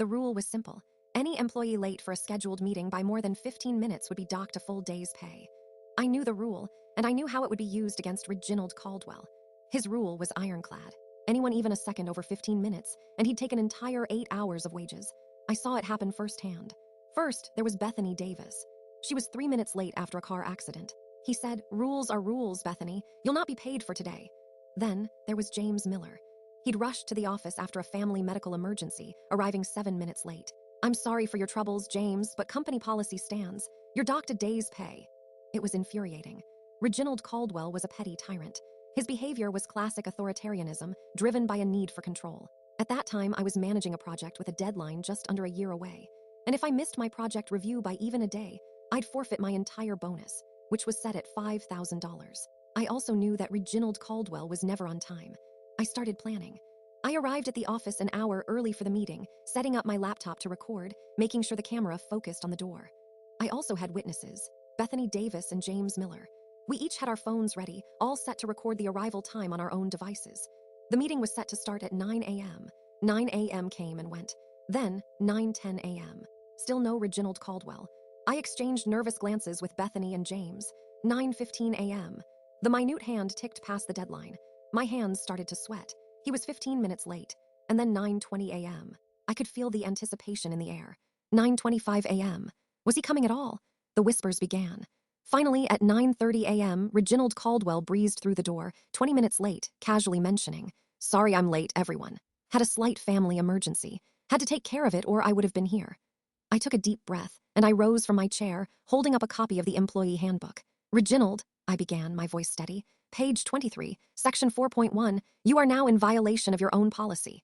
The rule was simple. Any employee late for a scheduled meeting by more than 15 minutes would be docked a full day's pay. I knew the rule, and I knew how it would be used against Reginald Caldwell. His rule was ironclad. Anyone even a second over 15 minutes, and he'd take an entire 8 hours of wages. I saw it happen firsthand. First, there was Bethany Davis. She was 3 minutes late after a car accident. He said, "Rules are rules, Bethany. You'll not be paid for today." Then, there was James Miller. He'd rushed to the office after a family medical emergency, arriving 7 minutes late. "I'm sorry for your troubles, James, but company policy stands. You're docked a day's pay." It was infuriating. Reginald Caldwell was a petty tyrant. His behavior was classic authoritarianism, driven by a need for control. At that time, I was managing a project with a deadline just under a year away. And if I missed my project review by even a day, I'd forfeit my entire bonus, which was set at $5,000. I also knew that Reginald Caldwell was never on time. I started planning. I arrived at the office an hour early for the meeting, setting up my laptop to record, making sure the camera focused on the door. I also had witnesses, Bethany Davis and James Miller. We each had our phones ready, all set to record the arrival time on our own devices. The meeting was set to start at 9 a.m. 9 a.m. came and went. Then, 9:10 a.m. Still no Reginald Caldwell. I exchanged nervous glances with Bethany and James. 9:15 a.m. The minute hand ticked past the deadline. My hands started to sweat. He was 15 minutes late. And then 9:20 a.m. I could feel the anticipation in the air. 9:25 a.m. Was he coming at all? The whispers began. Finally, at 9:30 a.m., Reginald Caldwell breezed through the door, 20 minutes late, casually mentioning, "Sorry I'm late, everyone. Had a slight family emergency. Had to take care of it or I would have been here." I took a deep breath, and I rose from my chair, holding up a copy of the employee handbook. "Reginald," I began, my voice steady, "page 23, section 4.1, you are now in violation of your own policy."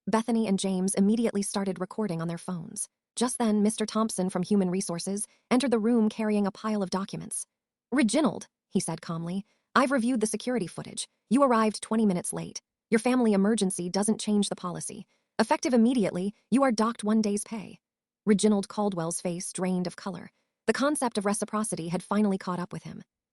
Bethany and James immediately started recording on their phones. Just then, Mr. Thompson from Human Resources entered the room carrying a pile of documents. "Reginald," he said calmly, "I've reviewed the security footage. You arrived 20 minutes late. Your family emergency doesn't change the policy. Effective immediately, you are docked 1 day's pay." Reginald Caldwell's face drained of color. The concept of reciprocity had finally caught up with him.